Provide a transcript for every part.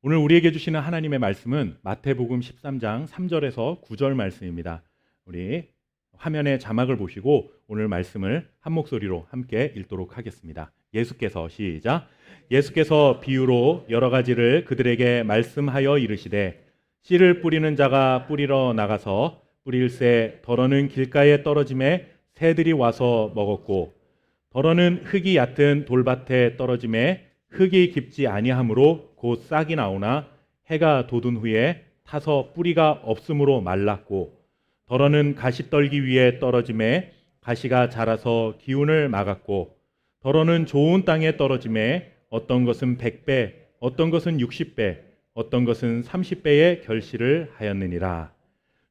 오늘 우리에게 주시는 하나님의 말씀은 마태복음 13장 3절에서 9절 말씀입니다. 우리 화면에 자막을 보시고 오늘 말씀을 한 목소리로 함께 읽도록 하겠습니다. 예수께서 시작. 예수께서 비유로 여러 가지를 그들에게 말씀하여 이르시되 씨를 뿌리는 자가 뿌리러 나가서 뿌릴새 덜어는 길가에 떨어짐에 새들이 와서 먹었고 덜어는 흙이 얕은 돌밭에 떨어짐에 흙이 깊지 아니하므로 곧 싹이 나오나 해가 돋은 후에 타서 뿌리가 없으므로 말랐고 덜어는 가시떨기 위에 떨어짐에 가시가 자라서 기운을 막았고 덜어는 좋은 땅에 떨어짐에 어떤 것은 100배 어떤 것은 60배 어떤 것은 30배의 결실을 하였느니라.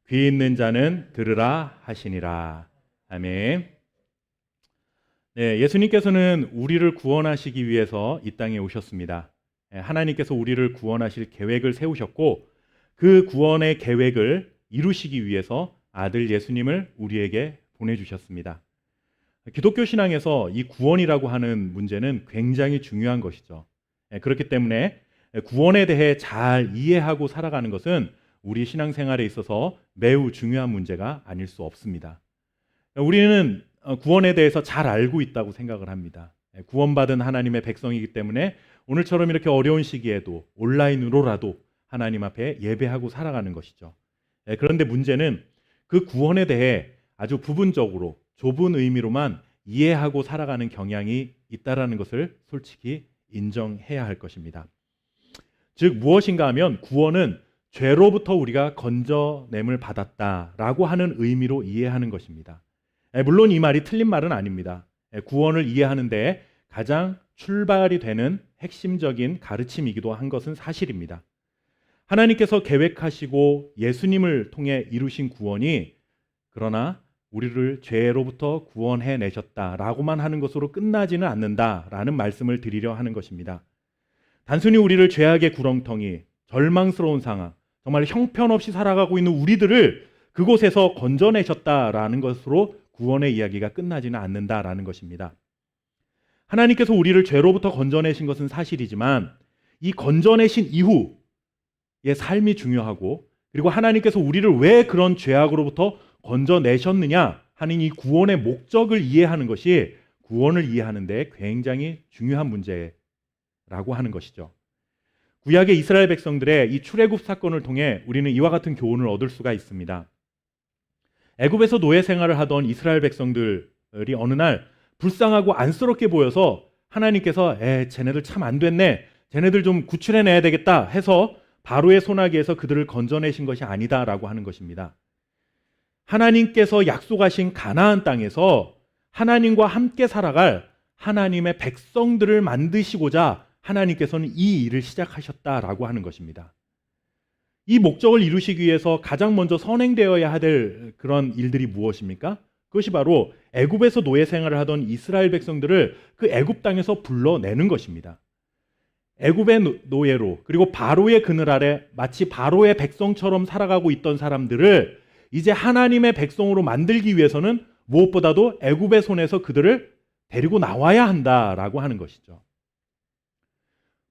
귀 있는 자는 들으라 하시니라. 아멘. 네, 예수님께서는 우리를 구원하시기 위해서 이 땅에 오셨습니다. 하나님께서 우리를 구원하실 계획을 세우셨고 그 구원의 계획을 이루시기 위해서 아들 예수님을 우리에게 보내주셨습니다. 기독교 신앙에서 이 구원이라고 하는 문제는 굉장히 중요한 것이죠. 그렇기 때문에 구원에 대해 잘 이해하고 살아가는 것은 우리 신앙생활에 있어서 매우 중요한 문제가 아닐 수 없습니다. 우리는 구원에 대해서 잘 알고 있다고 생각을 합니다. 구원받은 하나님의 백성이기 때문에 오늘처럼 이렇게 어려운 시기에도 온라인으로라도 하나님 앞에 예배하고 살아가는 것이죠. 그런데 문제는 그 구원에 대해 아주 부분적으로 좁은 의미로만 이해하고 살아가는 경향이 있다라는 것을 솔직히 인정해야 할 것입니다. 즉 무엇인가 하면 구원은 죄로부터 우리가 건져냄을 받았다라고 하는 의미로 이해하는 것입니다. 물론 이 말이 틀린 말은 아닙니다. 구원을 이해하는 데 가장 출발이 되는 핵심적인 가르침이기도 한 것은 사실입니다. 하나님께서 계획하시고 예수님을 통해 이루신 구원이 그러나 우리를 죄로부터 구원해 내셨다라고만 하는 것으로 끝나지는 않는다라는 말씀을 드리려 하는 것입니다. 단순히 우리를 죄악의 구렁텅이, 절망스러운 상황, 정말 형편없이 살아가고 있는 우리들을 그곳에서 건져내셨다라는 것으로 구원의 이야기가 끝나지는 않는다라는 것입니다. 하나님께서 우리를 죄로부터 건져내신 것은 사실이지만 이 건져내신 이후의 삶이 중요하고 그리고 하나님께서 우리를 왜 그런 죄악으로부터 건져내셨느냐 하는 이 구원의 목적을 이해하는 것이 구원을 이해하는 데 굉장히 중요한 문제라고 하는 것이죠. 구약의 이스라엘 백성들의 이 출애굽 사건을 통해 우리는 이와 같은 교훈을 얻을 수가 있습니다. 애굽에서 노예 생활을 하던 이스라엘 백성들이 어느 날 불쌍하고 안쓰럽게 보여서 하나님께서 쟤네들 참 안 됐네, 쟤네들 좀 구출해내야 되겠다 해서 바로의 손아귀에서 그들을 건져내신 것이 아니다라고 하는 것입니다. 하나님께서 약속하신 가나안 땅에서 하나님과 함께 살아갈 하나님의 백성들을 만드시고자 하나님께서는 이 일을 시작하셨다라고 하는 것입니다. 이 목적을 이루시기 위해서 가장 먼저 선행되어야 될 그런 일들이 무엇입니까? 그것이 바로 애굽에서 노예 생활을 하던 이스라엘 백성들을 그 애굽 땅에서 불러내는 것입니다. 애굽의 노예로 그리고 바로의 그늘 아래 마치 바로의 백성처럼 살아가고 있던 사람들을 이제 하나님의 백성으로 만들기 위해서는 무엇보다도 애굽의 손에서 그들을 데리고 나와야 한다라고 하는 것이죠.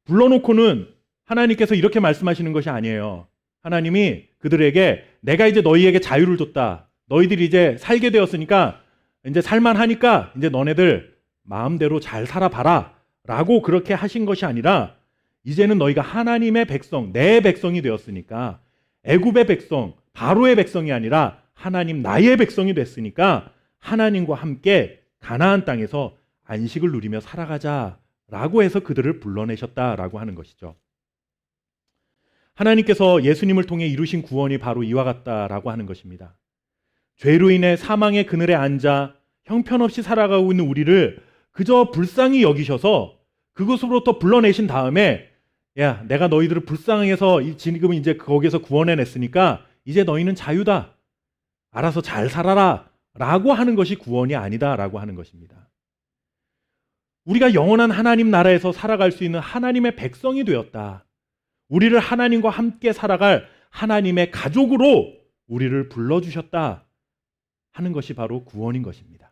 불러놓고는 하나님께서 이렇게 말씀하시는 것이 아니에요. 하나님이 그들에게 내가 이제 너희에게 자유를 줬다. 너희들이 이제 살게 되었으니까 이제 살만하니까 이제 너네들 마음대로 잘 살아봐라 라고 그렇게 하신 것이 아니라 이제는 너희가 하나님의 백성, 내 백성이 되었으니까 애굽의 백성, 바로의 백성이 아니라 하나님 나의 백성이 됐으니까 하나님과 함께 가나안 땅에서 안식을 누리며 살아가자라고 해서 그들을 불러내셨다라고 하는 것이죠. 하나님께서 예수님을 통해 이루신 구원이 바로 이와 같다라고 하는 것입니다. 죄로 인해 사망의 그늘에 앉아 형편없이 살아가고 있는 우리를 그저 불쌍히 여기셔서 그곳으로부터 불러내신 다음에 야, 내가 너희들을 불쌍히 해서 지금 이제 거기에서 구원해냈으니까 이제 너희는 자유다. 알아서 잘 살아라. 라고 하는 것이 구원이 아니다라고 하는 것입니다. 우리가 영원한 하나님 나라에서 살아갈 수 있는 하나님의 백성이 되었다. 우리를 하나님과 함께 살아갈 하나님의 가족으로 우리를 불러주셨다 하는 것이 바로 구원인 것입니다.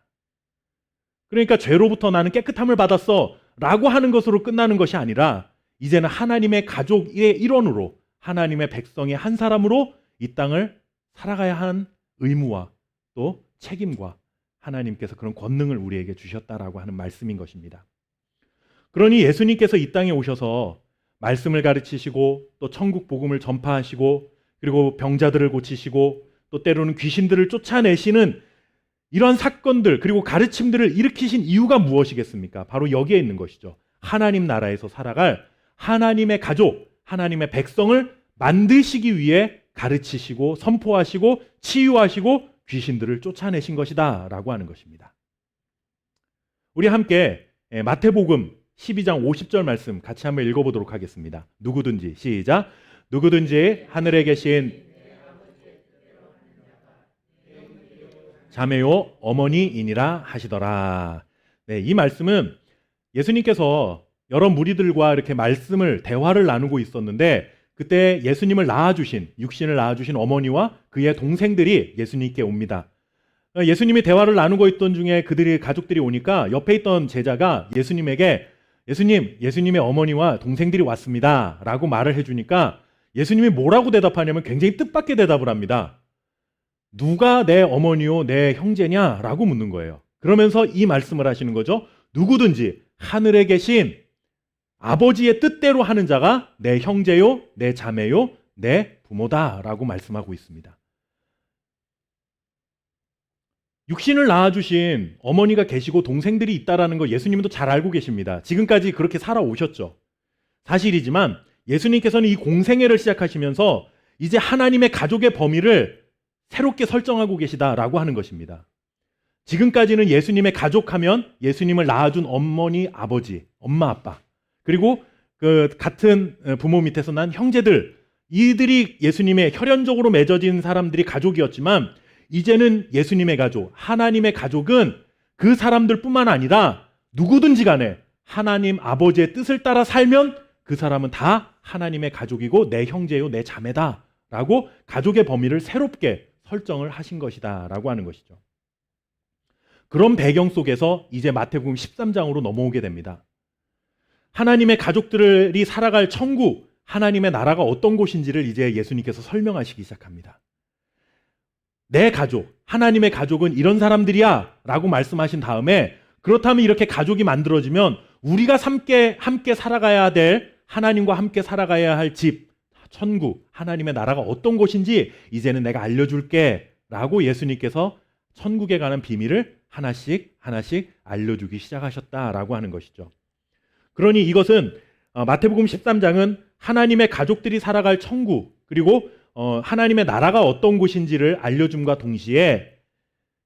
그러니까 죄로부터 나는 깨끗함을 받았어 라고 하는 것으로 끝나는 것이 아니라 이제는 하나님의 가족의 일원으로 하나님의 백성의 한 사람으로 이 땅을 살아가야 하는 의무와 또 책임과 하나님께서 그런 권능을 우리에게 주셨다라고 하는 말씀인 것입니다. 그러니 예수님께서 이 땅에 오셔서 말씀을 가르치시고 또 천국 복음을 전파하시고 그리고 병자들을 고치시고 또 때로는 귀신들을 쫓아내시는 이러한 사건들 그리고 가르침들을 일으키신 이유가 무엇이겠습니까? 바로 여기에 있는 것이죠. 하나님 나라에서 살아갈 하나님의 가족, 하나님의 백성을 만드시기 위해 가르치시고 선포하시고 치유하시고 귀신들을 쫓아내신 것이다 라고 하는 것입니다. 우리 함께 마태복음 12장 50절 말씀 같이 한번 읽어보도록 하겠습니다. 누구든지 시작. 누구든지 하늘에 계신 자매요 어머니이니라 하시더라. 네, 이 말씀은 예수님께서 여러 무리들과 이렇게 대화를 나누고 있었는데 그때 예수님을 낳아주신 육신을 낳아주신 어머니와 그의 동생들이 예수님께 옵니다. 예수님이 대화를 나누고 있던 중에 가족들이 오니까 옆에 있던 제자가 예수님에게 예수님의 어머니와 동생들이 왔습니다 라고 말을 해주니까 예수님이 뭐라고 대답하냐면 굉장히 뜻밖의 대답을 합니다. 누가 내 어머니요 내 형제냐 라고 묻는 거예요. 그러면서 이 말씀을 하시는 거죠. 누구든지 하늘에 계신 아버지의 뜻대로 하는 자가 내 형제요 내 자매요 내 부모다 라고 말씀하고 있습니다. 육신을 낳아주신 어머니가 계시고 동생들이 있다라는 거 예수님도 잘 알고 계십니다. 지금까지 그렇게 살아오셨죠. 사실이지만 예수님께서는 이 공생애를 시작하시면서 이제 하나님의 가족의 범위를 새롭게 설정하고 계시다라고 하는 것입니다. 지금까지는 예수님의 가족하면 예수님을 낳아준 어머니, 아버지, 엄마, 아빠 그리고 그 같은 부모 밑에서 난 형제들 이들이 예수님의 혈연적으로 맺어진 사람들이 가족이었지만 이제는 예수님의 가족, 하나님의 가족은 그 사람들뿐만 아니라 누구든지 간에 하나님 아버지의 뜻을 따라 살면 그 사람은 다 하나님의 가족이고 내 형제요 내 자매다 라고 가족의 범위를 새롭게 설정을 하신 것이다 라고 하는 것이죠. 그런 배경 속에서 이제 마태복음 13장으로 넘어오게 됩니다. 하나님의 가족들이 살아갈 천국, 하나님의 나라가 어떤 곳인지를 이제 예수님께서 설명하시기 시작합니다. 내 가족, 하나님의 가족은 이런 사람들이야 라고 말씀하신 다음에 그렇다면 이렇게 가족이 만들어지면 우리가 함께 살아가야 될 하나님과 함께 살아가야 할 집, 천국, 하나님의 나라가 어떤 곳인지 이제는 내가 알려줄게 라고 예수님께서 천국에 관한 비밀을 하나씩 알려주기 시작하셨다라고 하는 것이죠. 그러니 이것은 마태복음 13장은 하나님의 가족들이 살아갈 천국 그리고 하나님의 나라가 어떤 곳인지를 알려줌과 동시에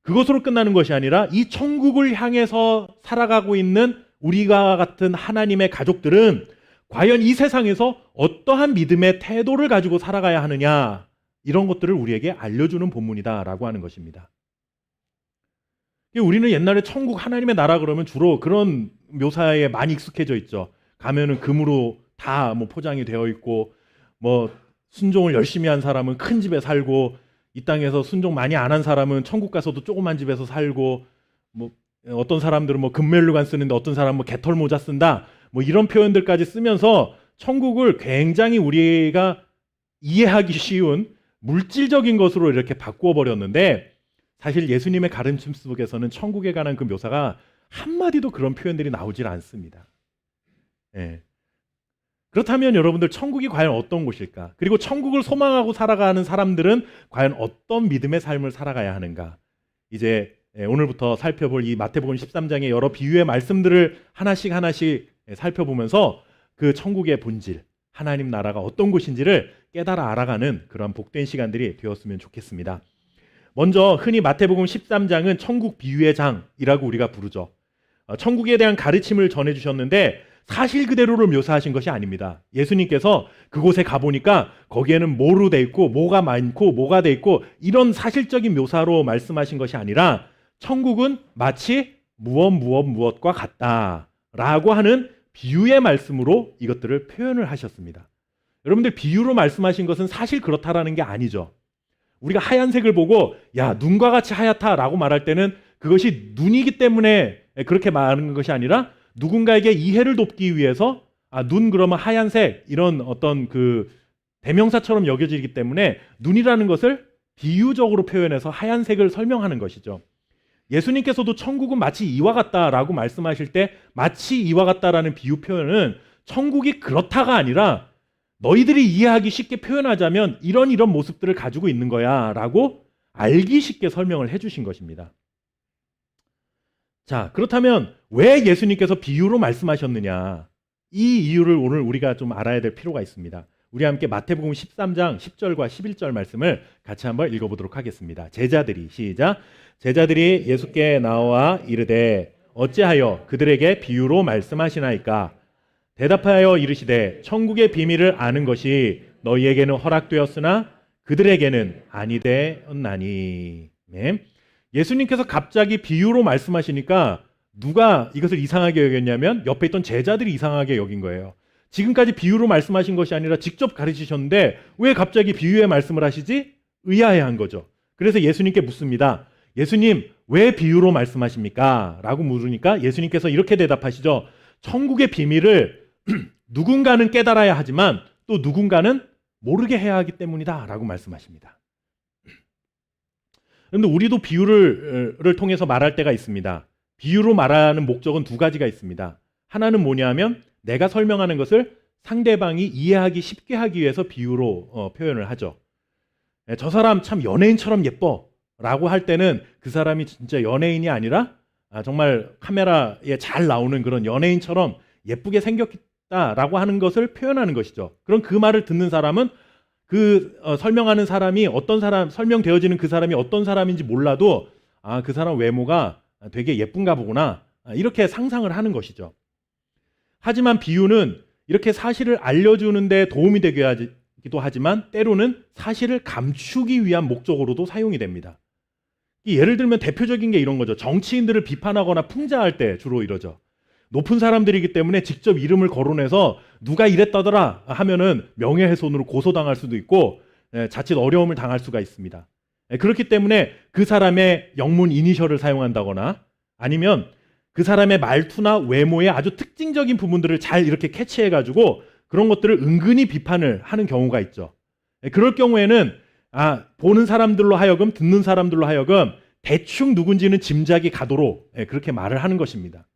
그것으로 끝나는 것이 아니라 이 천국을 향해서 살아가고 있는 우리가 같은 하나님의 가족들은 과연 이 세상에서 어떠한 믿음의 태도를 가지고 살아가야 하느냐 이런 것들을 우리에게 알려주는 본문이다라고 하는 것입니다. 우리는 옛날에 천국 하나님의 나라 그러면 주로 그런 묘사에 많이 익숙해져 있죠. 가면은 금으로 다 포장이 되어 있고 순종을 열심히 한 사람은 큰 집에 살고 이 땅에서 순종 많이 안 한 사람은 천국 가서도 조그만 집에서 살고 어떤 사람들은 금면류관 쓰는데 어떤 사람은 개털 모자 쓴다 이런 표현들까지 쓰면서 천국을 굉장히 우리가 이해하기 쉬운 물질적인 것으로 이렇게 바꾸어 버렸는데 사실 예수님의 가르침 속에서는 천국에 관한 그 묘사가 한마디도 그런 표현들이 나오질 않습니다. 예. 그렇다면 여러분들 천국이 과연 어떤 곳일까? 그리고 천국을 소망하고 살아가는 사람들은 과연 어떤 믿음의 삶을 살아가야 하는가? 이제 오늘부터 살펴볼 이 마태복음 13장의 여러 비유의 말씀들을 하나씩 살펴보면서 그 천국의 본질, 하나님 나라가 어떤 곳인지를 깨달아 알아가는 그런 복된 시간들이 되었으면 좋겠습니다. 먼저 흔히 마태복음 13장은 천국 비유의 장이라고 우리가 부르죠. 천국에 대한 가르침을 전해주셨는데 사실 그대로를 묘사하신 것이 아닙니다. 예수님께서 그곳에 가보니까 거기에는 뭐로 돼 있고 뭐가 많고 뭐가 돼 있고 이런 사실적인 묘사로 말씀하신 것이 아니라 천국은 마치 무엇과 같다라고 하는 비유의 말씀으로 이것들을 표현을 하셨습니다. 여러분들 비유로 말씀하신 것은 사실 그렇다라는 게 아니죠. 우리가 하얀색을 보고 야 눈과 같이 하얗다라고 말할 때는 그것이 눈이기 때문에 그렇게 말하는 것이 아니라 누군가에게 이해를 돕기 위해서 눈 그러면 하얀색 이런 어떤 그 대명사처럼 여겨지기 때문에 눈이라는 것을 비유적으로 표현해서 하얀색을 설명하는 것이죠. 예수님께서도 천국은 마치 이와 같다라고 말씀하실 때 마치 이와 같다라는 비유 표현은 천국이 그렇다가 아니라 너희들이 이해하기 쉽게 표현하자면 이런 모습들을 가지고 있는 거야 라고 알기 쉽게 설명을 해주신 것입니다. 자, 그렇다면 왜 예수님께서 비유로 말씀하셨느냐? 이 이유를 오늘 우리가 좀 알아야 될 필요가 있습니다. 우리 함께 마태복음 13장 10절과 11절 말씀을 같이 한번 읽어보도록 하겠습니다. 제자들이 시작. 제자들이 예수께 나와 이르되 어찌하여 그들에게 비유로 말씀하시나이까? 대답하여 이르시되 천국의 비밀을 아는 것이 너희에게는 허락되었으나 그들에게는 아니되었나니. 네. 예수님께서 갑자기 비유로 말씀하시니까 누가 이것을 이상하게 여겼냐면 옆에 있던 제자들이 이상하게 여긴 거예요. 지금까지 비유로 말씀하신 것이 아니라 직접 가르치셨는데 왜 갑자기 비유의 말씀을 하시지? 의아해한 거죠. 그래서 예수님께 묻습니다. 예수님, 왜 비유로 말씀하십니까? 라고 물으니까 예수님께서 이렇게 대답하시죠. 천국의 비밀을 누군가는 깨달아야 하지만 또 누군가는 모르게 해야 하기 때문이다 라고 말씀하십니다. 그런데 우리도 비유를 통해서 말할 때가 있습니다. 비유로 말하는 목적은 두 가지가 있습니다. 하나는 뭐냐면 내가 설명하는 것을 상대방이 이해하기 쉽게 하기 위해서 비유로 표현을 하죠. 저 사람 참 연예인처럼 예뻐 라고 할 때는 그 사람이 진짜 연예인이 아니라 정말 카메라에 잘 나오는 그런 연예인처럼 예쁘게 생겼다라고 하는 것을 표현하는 것이죠. 그럼 그 말을 듣는 사람은 그 설명하는 사람이 어떤 사람, 설명되어지는 그 사람이 어떤 사람인지 몰라도 그 사람 외모가 되게 예쁜가 보구나 이렇게 상상을 하는 것이죠. 하지만 비유는 이렇게 사실을 알려주는 데 도움이 되게 하기도 하지만 때로는 사실을 감추기 위한 목적으로도 사용이 됩니다. 예를 들면 대표적인 게 이런 거죠. 정치인들을 비판하거나 풍자할 때 주로 이러죠. 높은 사람들이기 때문에 직접 이름을 거론해서 누가 이랬다더라 하면은 명예훼손으로 고소당할 수도 있고 자칫 어려움을 당할 수가 있습니다. 그렇기 때문에 그 사람의 영문 이니셜을 사용한다거나 아니면 그 사람의 말투나 외모의 아주 특징적인 부분들을 잘 이렇게 캐치해가지고 그런 것들을 은근히 비판을 하는 경우가 있죠. 그럴 경우에는 보는 사람들로 하여금 듣는 사람들로 하여금 대충 누군지는 짐작이 가도록 그렇게 말을 하는 것입니다.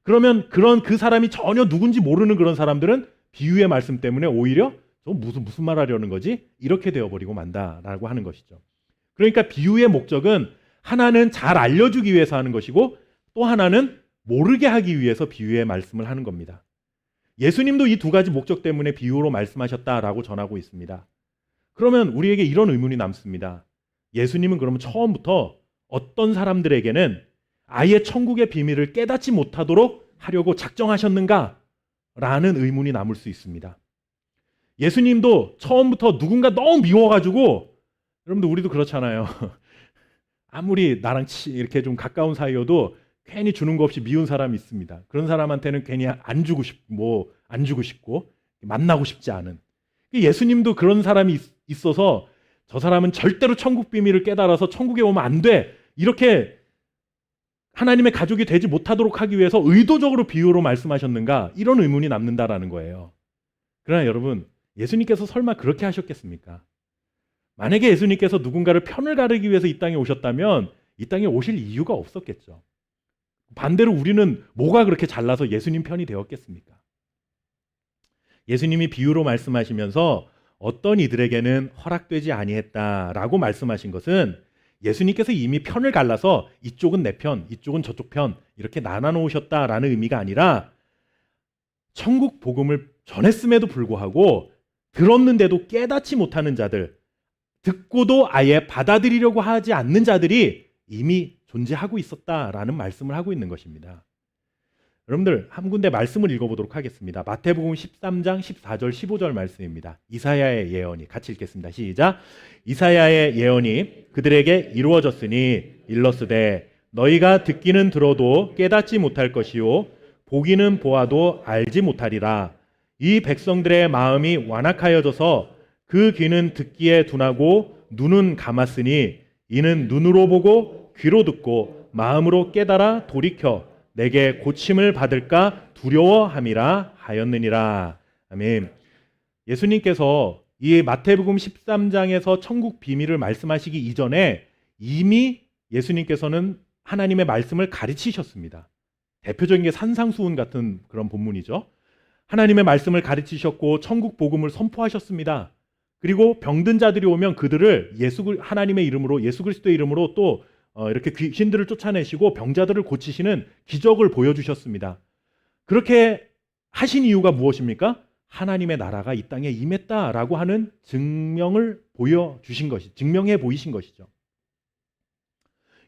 그러면 그 사람이 전혀 누군지 모르는 그런 사람들은 비유의 말씀 때문에 오히려 저 무슨 말 하려는 거지? 이렇게 되어버리고 만다라고 하는 것이죠. 그러니까 비유의 목적은 하나는 잘 알려주기 위해서 하는 것이고 또 하나는 모르게 하기 위해서 비유의 말씀을 하는 겁니다. 예수님도 이 두 가지 목적 때문에 비유로 말씀하셨다라고 전하고 있습니다. 그러면 우리에게 이런 의문이 남습니다. 예수님은 그러면 처음부터 어떤 사람들에게는 아예 천국의 비밀을 깨닫지 못하도록 하려고 작정하셨는가? 라는 의문이 남을 수 있습니다. 예수님도 처음부터 누군가 너무 미워가지고 여러분들 우리도 그렇잖아요. 아무리 나랑 이렇게 좀 가까운 사이여도 괜히 주는 거 없이 미운 사람이 있습니다. 그런 사람한테는 괜히 안 주고 싶고 만나고 싶지 않은. 예수님도 그런 사람이 있어서 저 사람은 절대로 천국 비밀을 깨달아서 천국에 오면 안 돼. 이렇게 하나님의 가족이 되지 못하도록 하기 위해서 의도적으로 비유로 말씀하셨는가? 이런 의문이 남는다라는 거예요. 그러나 여러분, 예수님께서 설마 그렇게 하셨겠습니까? 만약에 예수님께서 누군가를 편을 가르기 위해서 이 땅에 오셨다면 이 땅에 오실 이유가 없었겠죠. 반대로 우리는 뭐가 그렇게 잘나서 예수님 편이 되었겠습니까? 예수님이 비유로 말씀하시면서 어떤 이들에게는 허락되지 아니했다라고 말씀하신 것은 예수님께서 이미 편을 갈라서 이쪽은 내 편, 이쪽은 저쪽 편 이렇게 나눠놓으셨다라는 의미가 아니라 천국 복음을 전했음에도 불구하고 들었는데도 깨닫지 못하는 자들, 듣고도 아예 받아들이려고 하지 않는 자들이 이미 존재하고 있었다라는 말씀을 하고 있는 것입니다. 여러분들 한 군데 말씀을 읽어보도록 하겠습니다. 마태복음 13장 14절 15절 말씀입니다. 이사야의 예언이 같이 읽겠습니다. 시작. 이사야의 예언이 그들에게 이루어졌으니 일러스되 너희가 듣기는 들어도 깨닫지 못할 것이요 보기는 보아도 알지 못하리라. 이 백성들의 마음이 완악하여져서 그 귀는 듣기에 둔하고 눈은 감았으니 이는 눈으로 보고 귀로 듣고 마음으로 깨달아 돌이켜 내게 고침을 받을까 두려워함이라 하였느니라. 아멘. 예수님께서 이 마태복음 13장에서 천국 비밀을 말씀하시기 이전에 이미 예수님께서는 하나님의 말씀을 가르치셨습니다. 대표적인 게 산상수훈 같은 그런 본문이죠. 하나님의 말씀을 가르치셨고 천국 복음을 선포하셨습니다. 그리고 병든 자들이 오면 그들을 하나님의 이름으로, 예수 그리스도의 이름으로 또 이렇게 귀신들을 쫓아내시고 병자들을 고치시는 기적을 보여주셨습니다. 그렇게 하신 이유가 무엇입니까? 하나님의 나라가 이 땅에 임했다라고 하는 증명해 보이신 것이죠.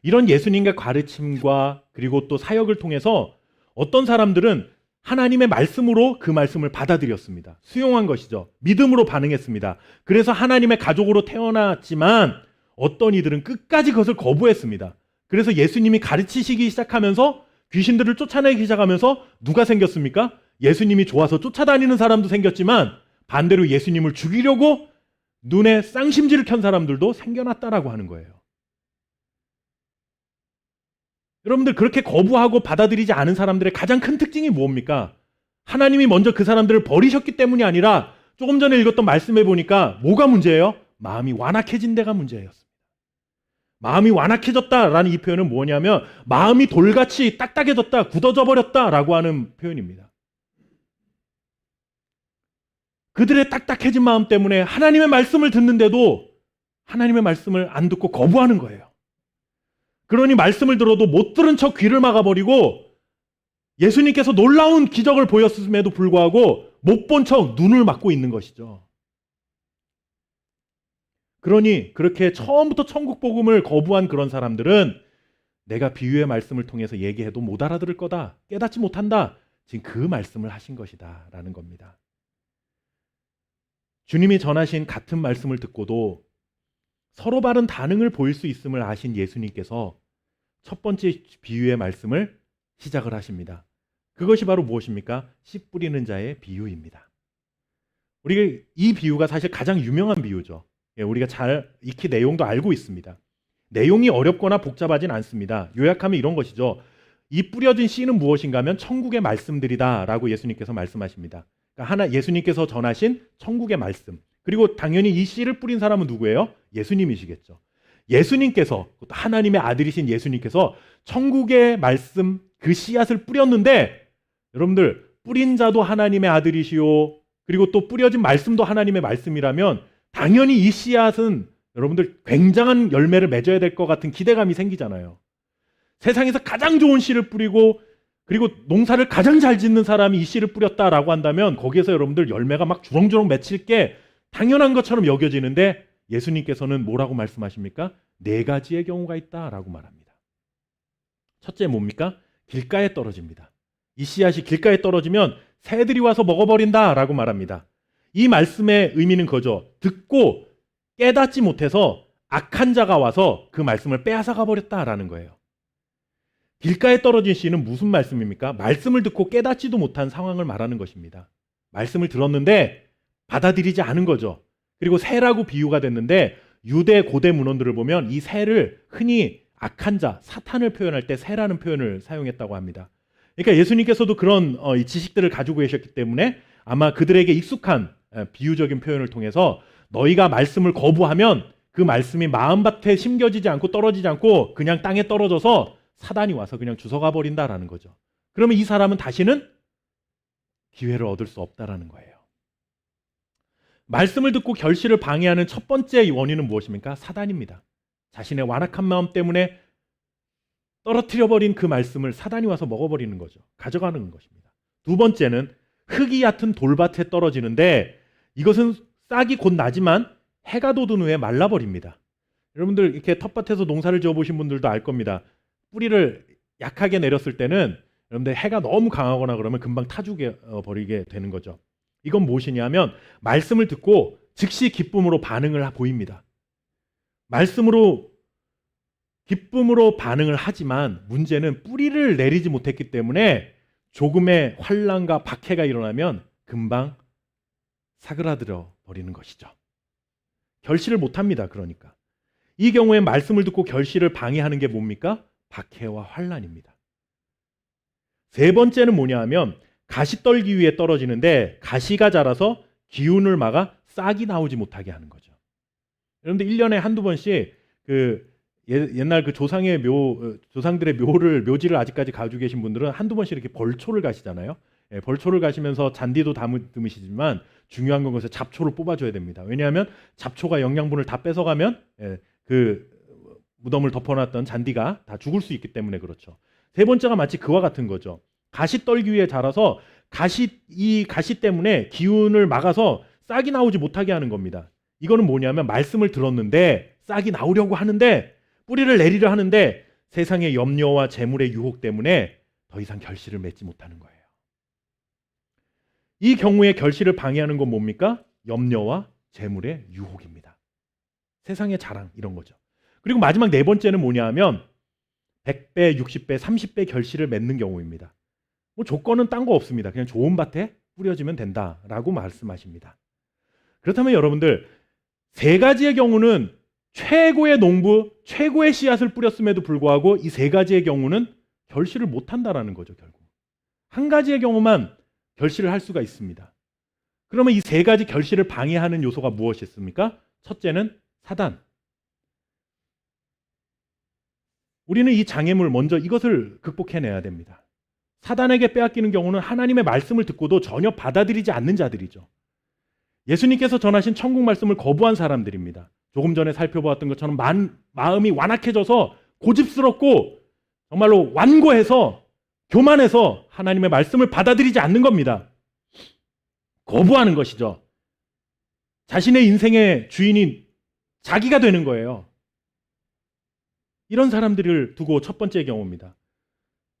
이런 예수님의 가르침과 그리고 또 사역을 통해서 어떤 사람들은 하나님의 말씀으로 그 말씀을 받아들였습니다. 수용한 것이죠. 믿음으로 반응했습니다. 그래서 하나님의 가족으로 태어났지만 어떤 이들은 끝까지 그것을 거부했습니다. 그래서 예수님이 가르치시기 시작하면서 귀신들을 쫓아내기 시작하면서 누가 생겼습니까? 예수님이 좋아서 쫓아다니는 사람도 생겼지만 반대로 예수님을 죽이려고 눈에 쌍심지를 켠 사람들도 생겨났다라고 하는 거예요. 여러분들, 그렇게 거부하고 받아들이지 않은 사람들의 가장 큰 특징이 뭡니까? 하나님이 먼저 그 사람들을 버리셨기 때문이 아니라 조금 전에 읽었던 말씀해 보니까 뭐가 문제예요? 마음이 완악해진 데가 문제였습니다. 마음이 완악해졌다라는 이 표현은 뭐냐면 마음이 돌같이 딱딱해졌다, 굳어져 버렸다라고 하는 표현입니다. 그들의 딱딱해진 마음 때문에 하나님의 말씀을 듣는데도 하나님의 말씀을 안 듣고 거부하는 거예요. 그러니 말씀을 들어도 못 들은 척 귀를 막아버리고 예수님께서 놀라운 기적을 보였음에도 불구하고 못 본 척 눈을 막고 있는 것이죠. 그러니 그렇게 처음부터 천국 복음을 거부한 그런 사람들은 내가 비유의 말씀을 통해서 얘기해도 못 알아들을 거다, 깨닫지 못한다, 지금 그 말씀을 하신 것이다 라는 겁니다. 주님이 전하신 같은 말씀을 듣고도 서로 다른 반응을 보일 수 있음을 아신 예수님께서 첫 번째 비유의 말씀을 시작을 하십니다. 그것이 바로 무엇입니까? 씨 뿌리는 자의 비유입니다. 우리가 이 비유가 사실 가장 유명한 비유죠. 우리가 잘 익히 내용도 알고 있습니다. 내용이 어렵거나 복잡하진 않습니다. 요약하면 이런 것이죠. 이 뿌려진 씨는 무엇인가 하면 천국의 말씀들이다 라고 예수님께서 말씀하십니다. 그러니까 예수님께서 전하신 천국의 말씀. 그리고 당연히 이 씨를 뿌린 사람은 누구예요? 예수님이시겠죠. 예수님께서, 하나님의 아들이신 예수님께서 천국의 말씀, 그 씨앗을 뿌렸는데 여러분들, 뿌린 자도 하나님의 아들이시오, 그리고 또 뿌려진 말씀도 하나님의 말씀이라면 당연히 이 씨앗은 여러분들 굉장한 열매를 맺어야 될 것 같은 기대감이 생기잖아요. 세상에서 가장 좋은 씨를 뿌리고 그리고 농사를 가장 잘 짓는 사람이 이 씨를 뿌렸다라고 한다면 거기에서 여러분들 열매가 막 주렁주렁 맺힐 게 당연한 것처럼 여겨지는데 예수님께서는 뭐라고 말씀하십니까? 4가지의 경우가 있다라고 말합니다. 첫째 뭡니까? 길가에 떨어집니다. 이 씨앗이 길가에 떨어지면 새들이 와서 먹어버린다라고 말합니다. 이 말씀의 의미는 그거죠. 듣고 깨닫지 못해서 악한 자가 와서 그 말씀을 빼앗아가 버렸다라는 거예요. 길가에 떨어진 씨는 무슨 말씀입니까? 말씀을 듣고 깨닫지도 못한 상황을 말하는 것입니다. 말씀을 들었는데 받아들이지 않은 거죠. 그리고 새라고 비유가 됐는데 유대 고대 문헌들을 보면 이 새를 흔히 악한 자, 사탄을 표현할 때 새라는 표현을 사용했다고 합니다. 그러니까 예수님께서도 그런 이 지식들을 가지고 계셨기 때문에 아마 그들에게 익숙한 비유적인 표현을 통해서 너희가 말씀을 거부하면 그 말씀이 마음밭에 심겨지지 않고 떨어지지 않고 그냥 땅에 떨어져서 사단이 와서 그냥 주워가 버린다라는 거죠. 그러면 이 사람은 다시는 기회를 얻을 수 없다라는 거예요. 말씀을 듣고 결실을 방해하는 첫 번째 원인은 무엇입니까? 사단입니다. 자신의 완악한 마음 때문에 떨어뜨려버린 그 말씀을 사단이 와서 먹어버리는 거죠. 가져가는 것입니다. 두 번째는 흙이 얕은 돌밭에 떨어지는데 이것은 싹이 곧 나지만 해가 돋은 후에 말라버립니다. 여러분들 이렇게 텃밭에서 농사를 지어보신 분들도 알 겁니다. 뿌리를 약하게 내렸을 때는 여러분들 해가 너무 강하거나 그러면 금방 타죽여 버리게 되는 거죠. 이건 무엇이냐면 말씀을 듣고 즉시 기쁨으로 반응을 보입니다. 말씀으로 기쁨으로 반응을 하지만 문제는 뿌리를 내리지 못했기 때문에 조금의 환난과 박해가 일어나면 금방 사그라들어 버리는 것이죠. 결실을 못합니다. 그러니까 이 경우에 말씀을 듣고 결실을 방해하는 게 뭡니까? 박해와 환난입니다. 세 번째는 뭐냐 하면 가시떨기 위에 떨어지는데 가시가 자라서 기운을 막아 싹이 나오지 못하게 하는 거죠. 여러분들 1년에 한두 번씩 옛날 조상들의 묘지를 아직까지 가지고 계신 분들은 한두 번씩 이렇게 벌초를 가시잖아요. 예, 벌초를 가시면서 잔디도 담으시지만 중요한 건 것은 잡초를 뽑아줘야 됩니다. 왜냐하면 잡초가 영양분을 다 뺏어가면 그 무덤을 덮어놨던 잔디가 다 죽을 수 있기 때문에 그렇죠. 세 번째가 마치 그와 같은 거죠. 가시떨기 위에 자라서 이 가시 때문에 기운을 막아서 싹이 나오지 못하게 하는 겁니다. 이거는 뭐냐면 말씀을 들었는데 싹이 나오려고 하는데 뿌리를 내리려 하는데 세상의 염려와 재물의 유혹 때문에 더 이상 결실을 맺지 못하는 거예요. 이 경우에 결실을 방해하는 건 뭡니까? 염려와 재물의 유혹입니다. 세상의 자랑 이런 거죠. 그리고 마지막 네 번째는 뭐냐 하면 100배, 60배, 30배 결실을 맺는 경우입니다. 뭐 조건은 딴 거 없습니다. 그냥 좋은 밭에 뿌려지면 된다라고 말씀하십니다. 그렇다면 여러분들 세 가지의 경우는 최고의 농부, 최고의 씨앗을 뿌렸음에도 불구하고 이 세 가지의 경우는 결실을 못한다라는 거죠. 결국 한 가지의 경우만 결실을 할 수가 있습니다. 그러면 이 세 가지 결실을 방해하는 요소가 무엇이었습니까? 첫째는 사단. 우리는 이 장애물 먼저 이것을 극복해내야 됩니다. 사단에게 빼앗기는 경우는 하나님의 말씀을 듣고도 전혀 받아들이지 않는 자들이죠. 예수님께서 전하신 천국 말씀을 거부한 사람들입니다. 조금 전에 살펴보았던 것처럼 마음이 완악해져서 고집스럽고 정말로 완고해서 교만해서 하나님의 말씀을 받아들이지 않는 겁니다. 거부하는 것이죠. 자신의 인생의 주인이 자기가 되는 거예요. 이런 사람들을 두고 첫 번째 경우입니다.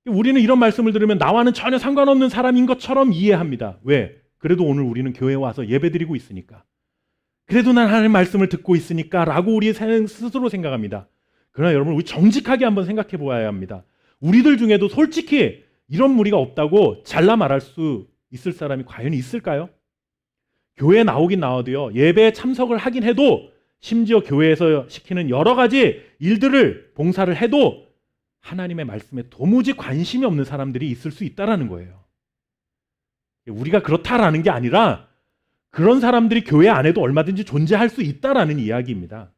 우리는 이런 말씀을 들으면 나와는 전혀 상관없는 사람인 것처럼 이해합니다. 왜? 그래도 오늘 우리는 교회에 와서 예배드리고 있으니까. 그래도 난 하나님의 말씀을 듣고 있으니까 라고 우리 스스로 생각합니다. 그러나 여러분 우리 정직하게 한번 생각해 보아야 합니다. 우리들 중에도 솔직히 이런 무리가 없다고 잘라 말할 수 있을 사람이 과연 있을까요? 교회에 나오긴 나와도요. 예배에 참석을 하긴 해도 심지어 교회에서 시키는 여러 가지 일들을 봉사를 해도 하나님의 말씀에 도무지 관심이 없는 사람들이 있을 수 있다라는 거예요. 우리가 그렇다라는 게 아니라 그런 사람들이 교회 안에도 얼마든지 존재할 수 있다라는 이야기입니다.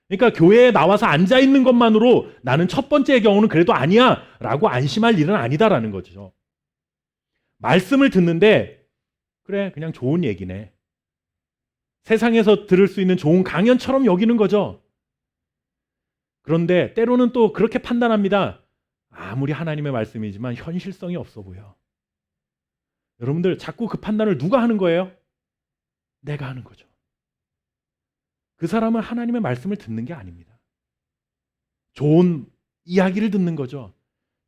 그러니까 교회에 나와서 앉아 있는 것만으로 나는 첫 번째의 경우는 그래도 아니야 라고 안심할 일은 아니다라는 거죠. 말씀을 듣는데 그래 그냥 좋은 얘기네. 세상에서 들을 수 있는 좋은 강연처럼 여기는 거죠. 그런데 때로는 또 그렇게 판단합니다. 아무리 하나님의 말씀이지만 현실성이 없어 보여. 여러분들 자꾸 그 판단을 누가 하는 거예요? 내가 하는 거죠. 그 사람은 하나님의 말씀을 듣는 게 아닙니다. 좋은 이야기를 듣는 거죠.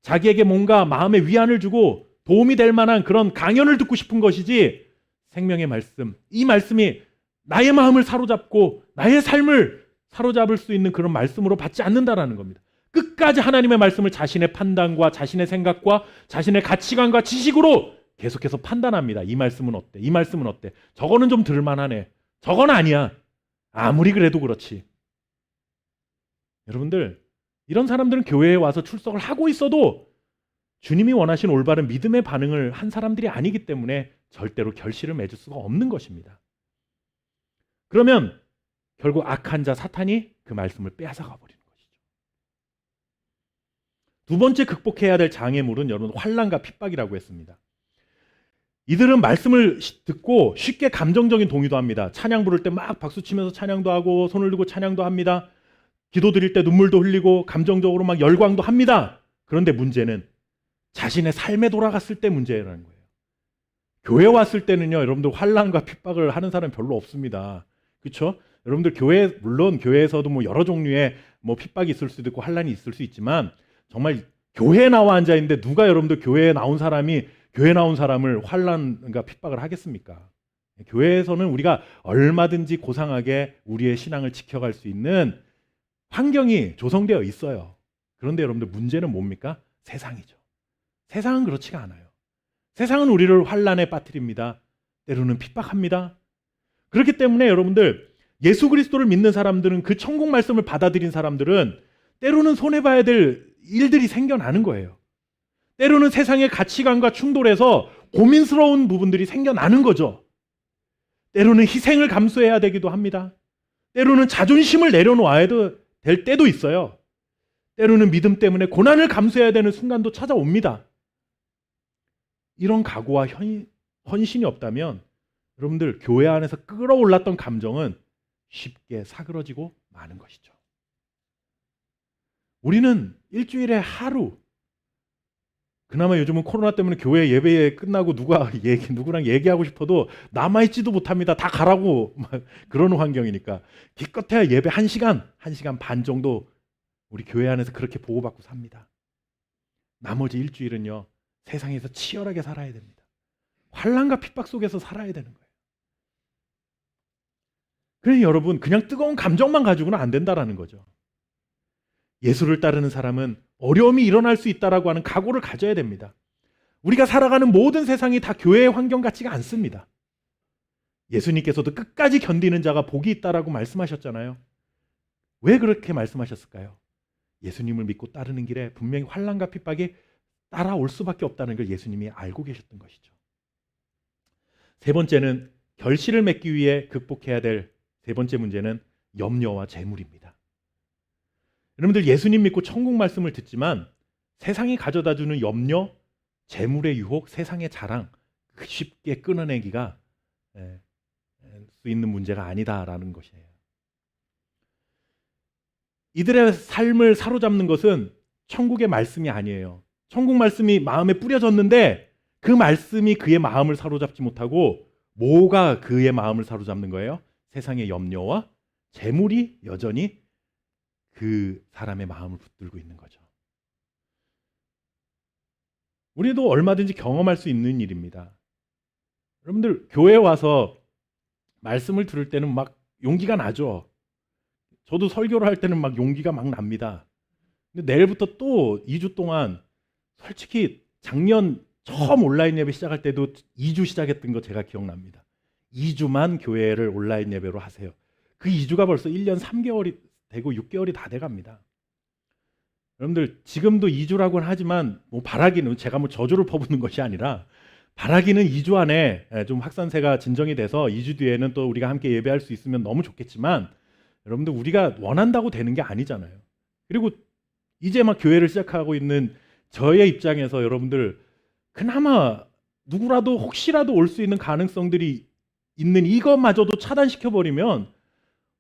자기에게 뭔가 마음의 위안을 주고 도움이 될 만한 그런 강연을 듣고 싶은 것이지 생명의 말씀, 이 말씀이 나의 마음을 사로잡고 나의 삶을 사로잡을 수 있는 그런 말씀으로 받지 않는다라는 겁니다. 끝까지 하나님의 말씀을 자신의 판단과 자신의 생각과 자신의 가치관과 지식으로 계속해서 판단합니다. 이 말씀은 어때? 이 말씀은 어때? 저거는 좀 들을만하네. 저건 아니야. 아무리 그래도 그렇지. 여러분들 이런 사람들은 교회에 와서 출석을 하고 있어도 주님이 원하신 올바른 믿음의 반응을 한 사람들이 아니기 때문에 절대로 결실을 맺을 수가 없는 것입니다. 그러면 결국 악한 자 사탄이 그 말씀을 빼앗아가 버리는 것이죠. 두 번째 극복해야 될 장애물은 여러분 환난과 핍박이라고 했습니다. 이들은 말씀을 듣고 쉽게 감정적인 동의도 합니다. 찬양 부를 때 막 박수치면서 찬양도 하고 손을 들고 찬양도 합니다. 기도 드릴 때 눈물도 흘리고 감정적으로 막 열광도 합니다. 그런데 문제는 자신의 삶에 돌아갔을 때 문제라는 거예요. 교회 왔을 때는요, 여러분들 환난과 핍박을 하는 사람 별로 없습니다. 그렇죠? 여러분들 물론 교회에서도 뭐 여러 종류의 뭐 핍박이 있을 수도 있고 환난이 있을 수 있지만 정말 교회에 나와 앉아 있는데 누가 여러분들 교회에 나온 사람을 환난과 핍박을 하겠습니까? 교회에서는 우리가 얼마든지 고상하게 우리의 신앙을 지켜갈 수 있는 환경이 조성되어 있어요. 그런데 여러분들 문제는 뭡니까? 세상이죠. 세상은 그렇지가 않아요. 세상은 우리를 환난에 빠뜨립니다. 때로는 핍박합니다. 그렇기 때문에 여러분들 예수 그리스도를 믿는 사람들은 그 천국 말씀을 받아들인 사람들은 때로는 손해봐야 될 일들이 생겨나는 거예요. 때로는 세상의 가치관과 충돌해서 고민스러운 부분들이 생겨나는 거죠. 때로는 희생을 감수해야 되기도 합니다. 때로는 자존심을 내려놓아야 될 때도 있어요. 때로는 믿음 때문에 고난을 감수해야 되는 순간도 찾아옵니다. 이런 각오와 헌신이 없다면 여러분들 교회 안에서 끌어올랐던 감정은 쉽게 사그러지고 마는 것이죠. 우리는 일주일에 하루, 그나마 요즘은 코로나 때문에 교회 예배 끝나고 누구랑 얘기하고 싶어도 남아있지도 못합니다. 다 가라고 막 그러는 환경이니까 기껏해야 예배 1시간, 1시간 반 정도 우리 교회 안에서 그렇게 보호받고 삽니다. 나머지 일주일은요, 세상에서 치열하게 살아야 됩니다. 환난과 핍박 속에서 살아야 되는 거예요. 그래서 여러분, 그냥 뜨거운 감정만 가지고는 안 된다라는 거죠. 예수를 따르는 사람은 어려움이 일어날 수 있다라고 하는 각오를 가져야 됩니다. 우리가 살아가는 모든 세상이 다 교회의 환경 같지가 않습니다. 예수님께서도 끝까지 견디는 자가 복이 있다라고 말씀하셨잖아요. 왜 그렇게 말씀하셨을까요? 예수님을 믿고 따르는 길에 분명히 환난과 핍박이 따라올 수밖에 없다는 걸 예수님이 알고 계셨던 것이죠. 세 번째는 결실을 맺기 위해 극복해야 될 세 번째 문제는 염려와 재물입니다. 여러분들 예수님 믿고 천국 말씀을 듣지만 세상이 가져다주는 염려, 재물의 유혹, 세상의 자랑 쉽게 끊어내기가 수 있는 문제가 아니다라는 것이에요. 이들의 삶을 사로잡는 것은 천국의 말씀이 아니에요. 천국 말씀이 마음에 뿌려졌는데 그 말씀이 그의 마음을 사로잡지 못하고 뭐가 그의 마음을 사로잡는 거예요? 세상의 염려와 재물이 여전히 그 사람의 마음을 붙들고 있는 거죠. 우리도 얼마든지 경험할 수 있는 일입니다. 여러분들 교회에 와서 말씀을 들을 때는 막 용기가 나죠. 저도 설교를 할 때는 막 용기가 막 납니다. 근데 내일부터 또 2주 동안 솔직히 작년 처음 온라인 예배 시작할 때도 2주 시작했던 거 제가 기억납니다. 2주만 교회를 온라인 예배로 하세요. 그 2주가 벌써 1년 3개월이 되고 6개월이 다 돼갑니다. 여러분들 지금도 2주라고는 하지만 뭐 바라기는 제가 뭐 저주를 퍼붓는 것이 아니라 바라기는 2주 안에 좀 확산세가 진정이 돼서 2주 뒤에는 또 우리가 함께 예배할 수 있으면 너무 좋겠지만 여러분들 우리가 원한다고 되는 게 아니잖아요. 그리고 이제 막 교회를 시작하고 있는 저의 입장에서 여러분들 그나마 누구라도 혹시라도 올 수 있는 가능성들이 있는 이것마저도 차단시켜버리면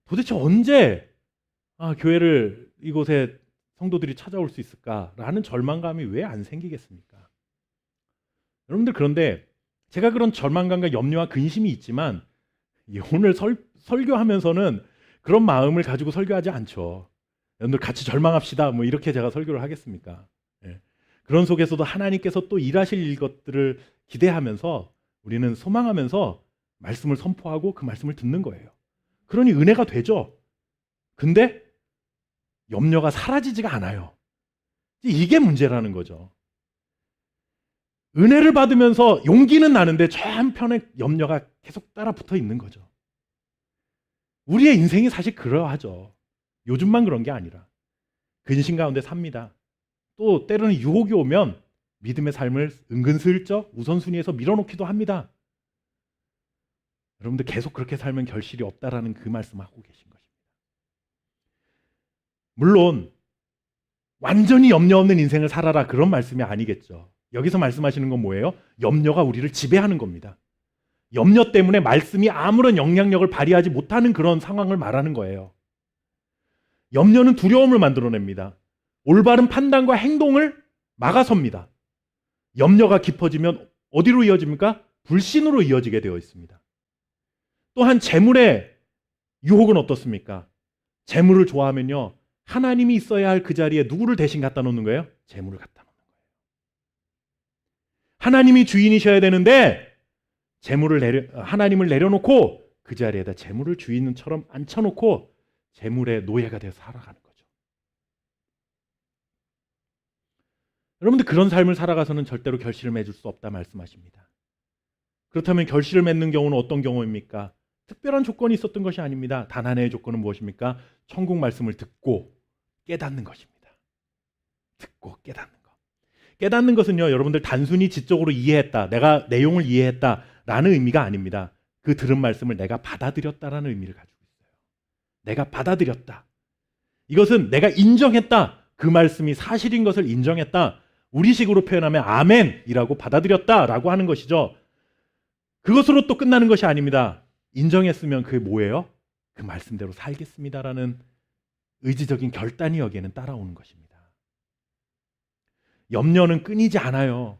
도대체 언제 교회를 이곳에 성도들이 찾아올 수 있을까라는 절망감이 왜 안 생기겠습니까? 여러분들 그런데 제가 그런 절망감과 염려와 근심이 있지만 오늘 설교하면서는 그런 마음을 가지고 설교하지 않죠. 여러분들 같이 절망합시다 뭐 이렇게 제가 설교를 하겠습니까? 예. 그런 속에서도 하나님께서 또 일하실 것들을 기대하면서 우리는 소망하면서 말씀을 선포하고 그 말씀을 듣는 거예요. 그러니 은혜가 되죠. 근데 염려가 사라지지가 않아요. 이게 문제라는 거죠. 은혜를 받으면서 용기는 나는데 저 한편에 염려가 계속 따라 붙어 있는 거죠. 우리의 인생이 사실 그러하죠. 요즘만 그런 게 아니라 근심 가운데 삽니다. 또 때로는 유혹이 오면 믿음의 삶을 은근슬쩍 우선순위에서 밀어놓기도 합니다. 여러분들 계속 그렇게 살면 결실이 없다라는 그 말씀을 하고 계신 것입니다. 물론 완전히 염려 없는 인생을 살아라 그런 말씀이 아니겠죠. 여기서 말씀하시는 건 뭐예요? 염려가 우리를 지배하는 겁니다. 염려 때문에 말씀이 아무런 영향력을 발휘하지 못하는 그런 상황을 말하는 거예요. 염려는 두려움을 만들어냅니다. 올바른 판단과 행동을 막아섭니다. 염려가 깊어지면 어디로 이어집니까? 불신으로 이어지게 되어 있습니다. 또한 재물의 유혹은 어떻습니까? 재물을 좋아하면요, 하나님이 있어야 할 그 자리에 누구를 대신 갖다 놓는 거예요? 재물을 갖다 놓는 거예요. 하나님이 주인이셔야 되는데 하나님을 내려놓고 그 자리에다 재물을 주인처럼 앉혀놓고 재물의 노예가 되어서 살아가는 거죠. 여러분들 그런 삶을 살아가서는 절대로 결실을 맺을 수 없다 말씀하십니다. 그렇다면 결실을 맺는 경우는 어떤 경우입니까? 특별한 조건이 있었던 것이 아닙니다. 단 하나의 조건은 무엇입니까? 천국 말씀을 듣고 깨닫는 것입니다. 듣고 깨닫는 것. 깨닫는 것은요, 여러분들 단순히 지적으로 이해했다, 내가 내용을 이해했다라는 의미가 아닙니다. 그 들은 말씀을 내가 받아들였다라는 의미를 가지고 있어요. 내가 받아들였다. 이것은 내가 인정했다. 그 말씀이 사실인 것을 인정했다. 우리식으로 표현하면 아멘이라고 받아들였다라고 하는 것이죠. 그것으로 또 끝나는 것이 아닙니다. 인정했으면 그게 뭐예요? 그 말씀대로 살겠습니다라는 의지적인 결단이 여기에는 따라오는 것입니다. 염려는 끊이지 않아요.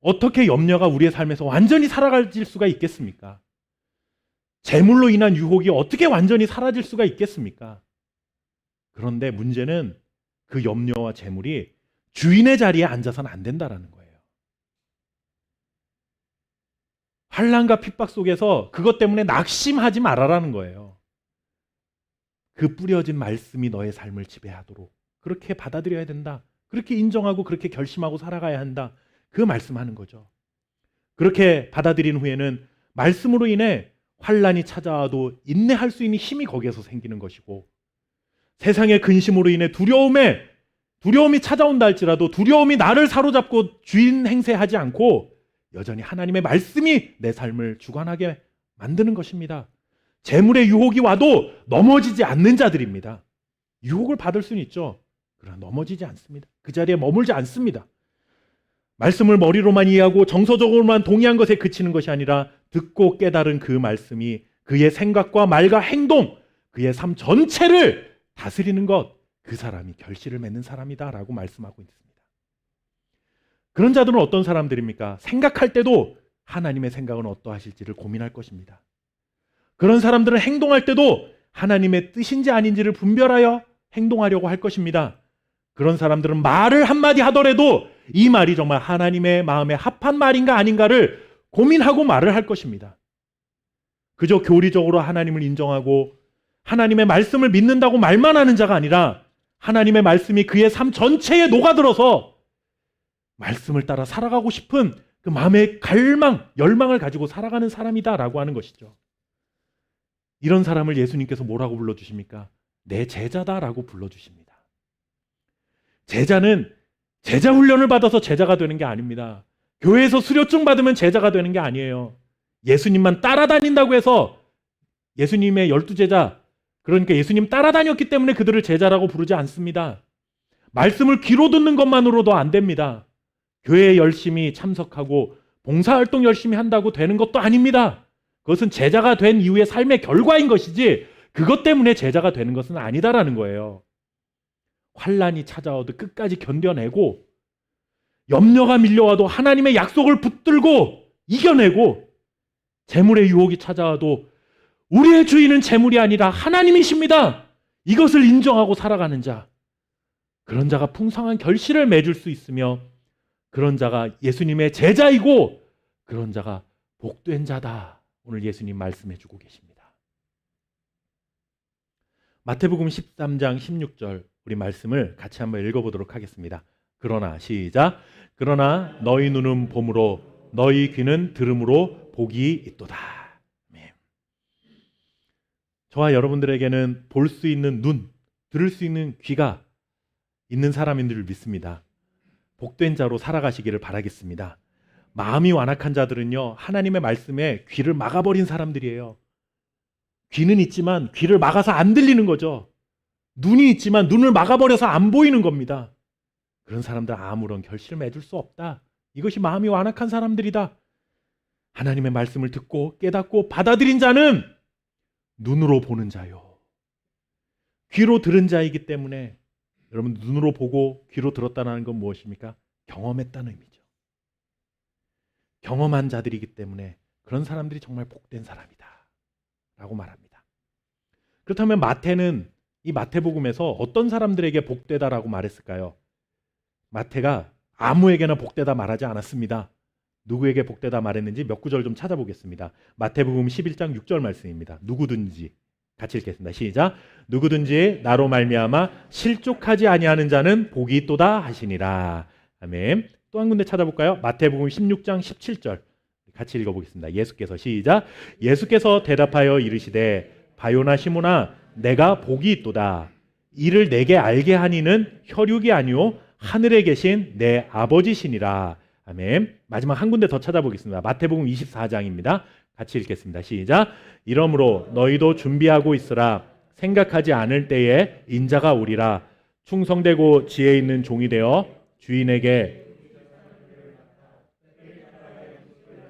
어떻게 염려가 우리의 삶에서 완전히 사라질 수가 있겠습니까? 재물로 인한 유혹이 어떻게 완전히 사라질 수가 있겠습니까? 그런데 문제는 그 염려와 재물이 주인의 자리에 앉아서는 안 된다라는 거예요. 환난과 핍박 속에서 그것 때문에 낙심하지 말아라는 거예요. 그 뿌려진 말씀이 너의 삶을 지배하도록 그렇게 받아들여야 된다. 그렇게 인정하고 그렇게 결심하고 살아가야 한다. 그 말씀하는 거죠. 그렇게 받아들인 후에는 말씀으로 인해 환난이 찾아와도 인내할 수 있는 힘이 거기에서 생기는 것이고, 세상의 근심으로 인해 두려움이 찾아온다 할지라도 두려움이 나를 사로잡고 주인 행세하지 않고 여전히 하나님의 말씀이 내 삶을 주관하게 만드는 것입니다. 재물의 유혹이 와도 넘어지지 않는 자들입니다. 유혹을 받을 수는 있죠. 그러나 넘어지지 않습니다. 그 자리에 머물지 않습니다. 말씀을 머리로만 이해하고 정서적으로만 동의한 것에 그치는 것이 아니라 듣고 깨달은 그 말씀이 그의 생각과 말과 행동, 그의 삶 전체를 다스리는 것, 그 사람이 결실을 맺는 사람이다라고 말씀하고 있습니다. 그런 자들은 어떤 사람들입니까? 생각할 때도 하나님의 생각은 어떠하실지를 고민할 것입니다. 그런 사람들은 행동할 때도 하나님의 뜻인지 아닌지를 분별하여 행동하려고 할 것입니다. 그런 사람들은 말을 한마디 하더라도 이 말이 정말 하나님의 마음에 합한 말인가 아닌가를 고민하고 말을 할 것입니다. 그저 교리적으로 하나님을 인정하고 하나님의 말씀을 믿는다고 말만 하는 자가 아니라 하나님의 말씀이 그의 삶 전체에 녹아들어서 말씀을 따라 살아가고 싶은 그 마음의 갈망, 열망을 가지고 살아가는 사람이다라고 하는 것이죠. 이런 사람을 예수님께서 뭐라고 불러주십니까? 내 제자다라고 불러주십니다. 제자는 제자 훈련을 받아서 제자가 되는 게 아닙니다. 교회에서 수료증 받으면 제자가 되는 게 아니에요. 예수님만 따라다닌다고 해서 예수님의 12제자, 그러니까 예수님 따라다녔기 때문에 그들을 제자라고 부르지 않습니다. 말씀을 귀로 듣는 것만으로도 안 됩니다. 교회에 열심히 참석하고 봉사활동 열심히 한다고 되는 것도 아닙니다. 그것은 제자가 된 이후의 삶의 결과인 것이지 그것 때문에 제자가 되는 것은 아니다라는 거예요. 환난이 찾아와도 끝까지 견뎌내고 염려가 밀려와도 하나님의 약속을 붙들고 이겨내고 재물의 유혹이 찾아와도 우리의 주인은 재물이 아니라 하나님이십니다. 이것을 인정하고 살아가는 자, 그런 자가 풍성한 결실을 맺을 수 있으며 그런 자가 예수님의 제자이고 그런 자가 복된 자다. 오늘 예수님 말씀해 주고 계십니다. 마태복음 13장 16절 우리 말씀을 같이 한번 읽어보도록 하겠습니다. 그러나 시작. 그러나 너희 눈은 봄으로 너희 귀는 들음으로 복이 있도다. 아멘. 저와 여러분들에게는 볼 수 있는 눈, 들을 수 있는 귀가 있는 사람인 줄 믿습니다. 복된 자로 살아가시기를 바라겠습니다. 마음이 완악한 자들은요, 하나님의 말씀에 귀를 막아버린 사람들이에요. 귀는 있지만 귀를 막아서 안 들리는 거죠. 눈이 있지만 눈을 막아버려서 안 보이는 겁니다. 그런 사람들 아무런 결실을 맺을 수 없다. 이것이 마음이 완악한 사람들이다. 하나님의 말씀을 듣고 깨닫고 받아들인 자는 눈으로 보는 자요, 귀로 들은 자이기 때문에, 여러분 눈으로 보고 귀로 들었다는 건 무엇입니까? 경험했다는 의미죠. 경험한 자들이기 때문에 그런 사람들이 정말 복된 사람이다 라고 말합니다. 그렇다면 마태는 이 마태복음에서 어떤 사람들에게 복되다라고 말했을까요? 마태가 아무에게나 복되다 말하지 않았습니다. 누구에게 복되다 말했는지 몇 구절 좀 찾아보겠습니다. 마태복음 11장 6절 말씀입니다. 누구든지, 같이 읽겠습니다. 시작. 누구든지 나로 말미암아 실족하지 아니하는 자는 복이 있도다 하시니라. 아멘. 또 한 군데 찾아볼까요? 마태복음 16장 17절 같이 읽어보겠습니다. 예수께서 시작. 예수께서 대답하여 이르시되 바요나 시몬아 내가 복이 있도다. 이를 내게 알게 하니는 혈육이 아니요 하늘에 계신 내 아버지시니라. 아멘. 마지막 한 군데 더 찾아보겠습니다. 마태복음 24장입니다. 같이 읽겠습니다. 시작. 이러므로 너희도 준비하고 있으라. 생각하지 않을 때에 인자가 오리라. 충성되고 지혜 있는 종이 되어 주인에게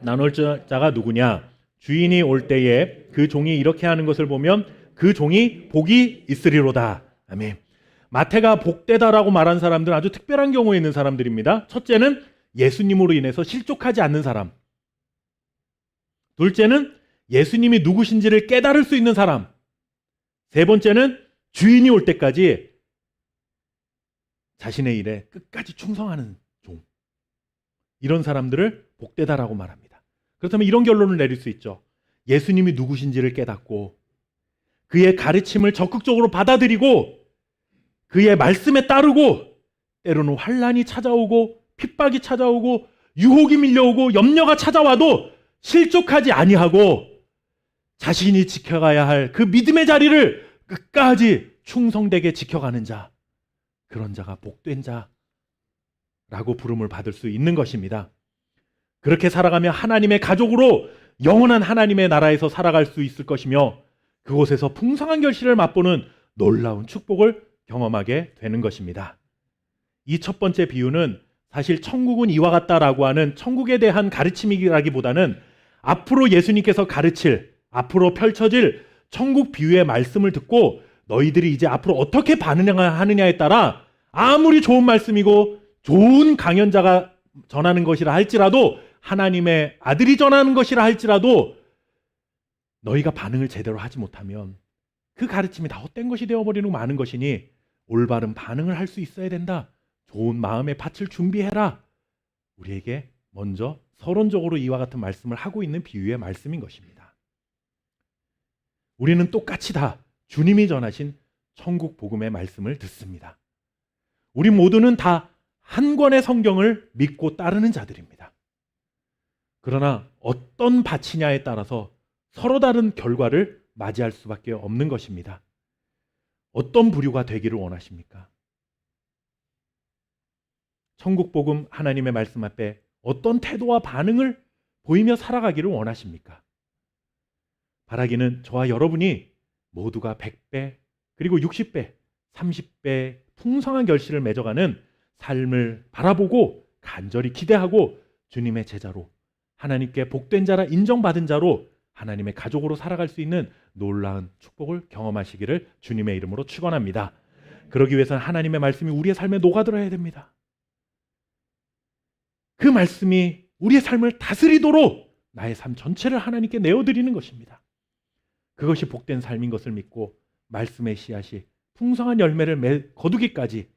나눌 자가 누구냐? 주인이 올 때에 그 종이 이렇게 하는 것을 보면 그 종이 복이 있으리로다. 아멘. 마태가 복되다라고 말한 사람들은 아주 특별한 경우에 있는 사람들입니다. 첫째는 예수님으로 인해서 실족하지 않는 사람. 둘째는 예수님이 누구신지를 깨달을 수 있는 사람. 세 번째는 주인이 올 때까지 자신의 일에 끝까지 충성하는 종. 이런 사람들을 복되다라고 말합니다. 그렇다면 이런 결론을 내릴 수 있죠. 예수님이 누구신지를 깨닫고 그의 가르침을 적극적으로 받아들이고 그의 말씀에 따르고 때로는 환난이 찾아오고 핍박이 찾아오고 유혹이 밀려오고 염려가 찾아와도 실족하지 아니하고 자신이 지켜가야 할 그 믿음의 자리를 끝까지 충성되게 지켜가는 자, 그런 자가 복된 자라고 부름을 받을 수 있는 것입니다. 그렇게 살아가며 하나님의 가족으로 영원한 하나님의 나라에서 살아갈 수 있을 것이며 그곳에서 풍성한 결실을 맛보는 놀라운 축복을 경험하게 되는 것입니다. 이 첫 번째 비유는 사실 천국은 이와 같다라고 하는 천국에 대한 가르침이라기보다는 앞으로 예수님께서 가르칠, 앞으로 펼쳐질 천국 비유의 말씀을 듣고 너희들이 이제 앞으로 어떻게 반응하느냐에 따라 아무리 좋은 말씀이고 좋은 강연자가 전하는 것이라 할지라도 하나님의 아들이 전하는 것이라 할지라도 너희가 반응을 제대로 하지 못하면 그 가르침이 다 헛된 것이 되어버리는 많은 것이니 올바른 반응을 할 수 있어야 된다. 좋은 마음의 밭을 준비해라. 우리에게 먼저 서론적으로 이와 같은 말씀을 하고 있는 비유의 말씀인 것입니다. 우리는 똑같이 다 주님이 전하신 천국 복음의 말씀을 듣습니다. 우리 모두는 다 한 권의 성경을 믿고 따르는 자들입니다. 그러나 어떤 밭이냐에 따라서 서로 다른 결과를 맞이할 수밖에 없는 것입니다. 어떤 부류가 되기를 원하십니까? 천국 복음 하나님의 말씀 앞에 어떤 태도와 반응을 보이며 살아가기를 원하십니까? 바라기는 저와 여러분이 모두가 100배 그리고 60배, 30배 풍성한 결실을 맺어가는 삶을 바라보고 간절히 기대하고 주님의 제자로 하나님께 복된 자라 인정받은 자로 하나님의 가족으로 살아갈 수 있는 놀라운 축복을 경험하시기를 주님의 이름으로 축원합니다. 그러기 위해서는 하나님의 말씀이 우리의 삶에 녹아들어야 됩니다. 그 말씀이 우리의 삶을 다스리도록 나의 삶 전체를 하나님께 내어드리는 것입니다. 그것이 복된 삶인 것을 믿고 말씀의 씨앗이 풍성한 열매를 거두기까지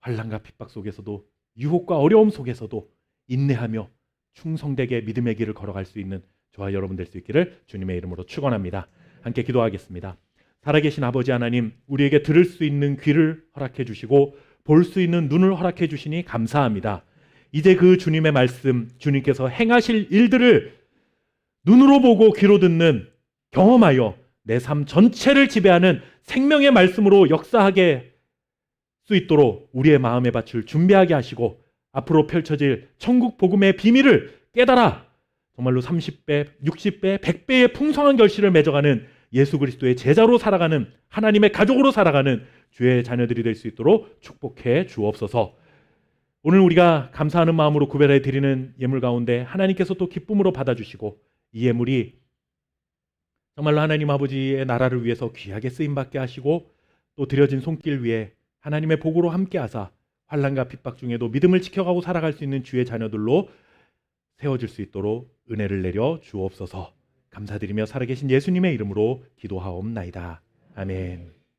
환난과 핍박 속에서도 유혹과 어려움 속에서도 인내하며 충성되게 믿음의 길을 걸어갈 수 있는 저와 여러분 될 수 있기를 주님의 이름으로 축원합니다. 함께 기도하겠습니다. 살아계신 아버지 하나님, 우리에게 들을 수 있는 귀를 허락해 주시고 볼 수 있는 눈을 허락해 주시니 감사합니다. 이제 그 주님의 말씀, 주님께서 행하실 일들을 눈으로 보고 귀로 듣는 경험하여 내 삶 전체를 지배하는 생명의 말씀으로 역사하게 수 있도록 우리의 마음의 밭을 준비하게 하시고 앞으로 펼쳐질 천국 복음의 비밀을 깨달아 정말로 30배, 60배, 100배의 풍성한 결실을 맺어가는 예수 그리스도의 제자로 살아가는 하나님의 가족으로 살아가는 주의 자녀들이 될 수 있도록 축복해 주옵소서. 오늘 우리가 감사하는 마음으로 구별해 드리는 예물 가운데 하나님께서 또 기쁨으로 받아주시고 이 예물이 정말로 하나님 아버지의 나라를 위해서 귀하게 쓰임받게 하시고 또 드려진 손길 위에 하나님의 복으로 함께하사 환난과 핍박 중에도 믿음을 지켜가고 살아갈 수 있는 주의 자녀들로 세워질 수 있도록 은혜를 내려 주옵소서. 감사드리며 살아계신 예수님의 이름으로 기도하옵나이다. 아멘.